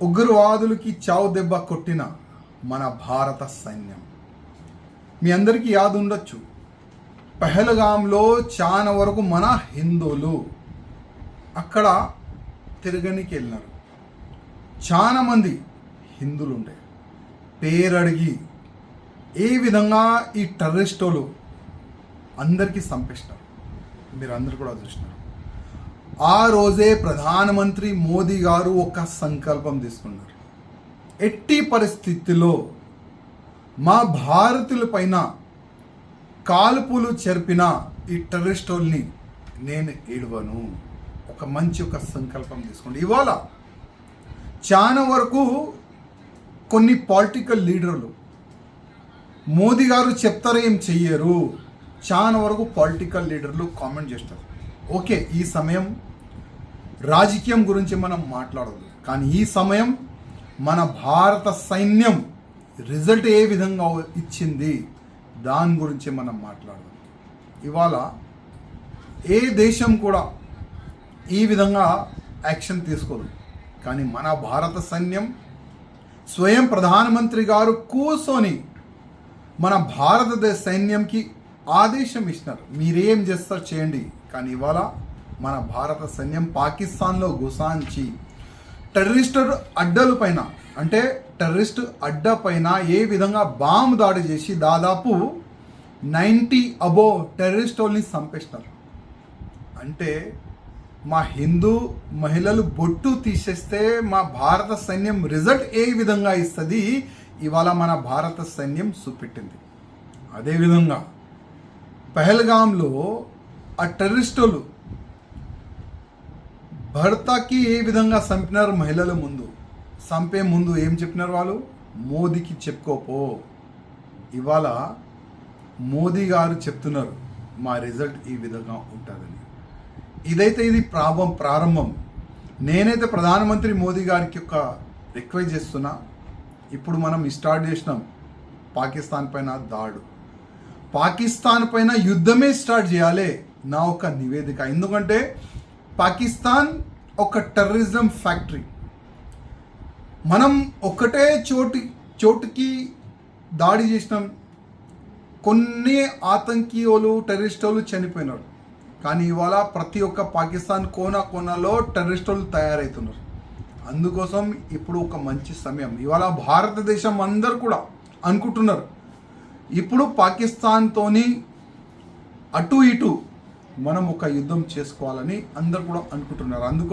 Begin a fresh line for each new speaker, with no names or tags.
ఉగ్రవాదులకి చావు దెబ్బ కొట్టిన మన భారత సైన్యం. మీ అందరికీ యాद ఉండొచ్చు, పహల్గామ్లో చాలా వరకు మన హిందువులు అక్కడ తిరగనికి వెళ్ళినారు. చాలా మంది హిందువులు ఉండే పేరడిగి ఏ విధంగా ఈ టెర్రరిస్టులు అందరికీ చంపేసినారు. మీరు అందరు కూడా చూసినారు. ఆ రోజే ప్రధానమంత్రి మోదీ గారు ఒక సంకల్పం తీసుకున్నారు. ఎట్టి పరిస్థితిలో మా భారతీయుల పైన కాల్పులు జరిపిన ఈ టెర్రరిస్టుల్ని నేను ఏడవను. ఒక సంకల్పం తీసుకోండి. ఇవాళ చాలా వరకు కొన్ని పొలిటికల్ లీడర్లు మోదీ గారు చెప్తారో ఏం చెయ్యరు. చాలా వరకు పొలిటికల్ లీడర్లు కామెంట్ చేస్తారు. ఓకే, ఈ సమయం రాజకీయం గురించి మనం మాట్లాడదు, కానీ ఈ సమయం మన భారత సైన్యం రిజల్ట్ ఏ విధంగా ఇచ్చింది దాని గురించి మనం మాట్లాడదాం. ఇవాళ ఏ దేశం కూడా ఈ విధంగా యాక్షన్ తీసుకోదు, కానీ మన భారత సైన్యం స్వయం ప్రధానమంత్రి గారు కూర్చొని మన భారతదేశ సైన్యంకి ఆదేశం ఇచ్చినారు, మీరేం చేస్తారు చేయండి. కానీ ఇవాళ మన భారత సైన్యం పాకిస్తాన్లో గుసాంచి టెర్రరిస్ట్ అడ్డల పైన, అంటే టెర్రరిస్ట్ అడ్డ పైన ఏ విధంగా బాంబు దాడి చేసి దాదాపు 90 అబోవ్ టెర్రరిస్టుల్ని చంపేసినారు. అంటే మా హిందూ మహిళలు బొట్టు తీసేస్తే మా భారత సైన్యం రిజల్ట్ ఏ విధంగా ఇస్తుంది ఇవాళ మన భారత సైన్యం చూపెట్టింది. అదేవిధంగా పహల్గామ్లో ఆ టెర్రరిస్టులు భర్తకి ఏ విధంగా చంపినారు మహిళల ముందు, చంపే ముందు ఏం చెప్పినారు వాళ్ళు, మోదీకి చెప్పుకోపో. ఇవాళ మోదీ గారు చెప్తున్నారు మా రిజల్ట్ ఈ విధంగా ఉంటుందని. ఇది ప్రారంభం. నేనైతే ప్రధానమంత్రి మోదీ గారికి ఒక రిక్వెస్ట్ చేస్తున్నా. ఇప్పుడు మనం స్టార్ట్ చేసినాం పాకిస్తాన్ పైన దాడు, పాకిస్తాన్ పైన యుద్ధమే స్టార్ట్ చేయాలి నా ఒక నివేదిక. ఎందుకంటే పాకిస్తాన్ ఒక టెర్రరిజం ఫ్యాక్టరీ. మనం ఒకటే చోటుకి దాడి చేసినాం, కొన్ని ఆతంకీయులు టెర్రరిస్టులు చనిపోయినారు. కానీ ఇవాళ ప్రతి ఒక్క పాకిస్తాన్ కోనలో టెర్రరిస్టులు తయారవుతున్నారు. అందుకోసం ఇప్పుడు ఒక మంచి సమయం. ఇవాళ భారతదేశం అందరు కూడా అనుకుంటున్నారు ఇప్పుడు పాకిస్తాన్తోని అటు ఇటు మనం ఒక యుద్ధం చేసుకోవాలని అందరు కూడా అనుకుంటున్నారు.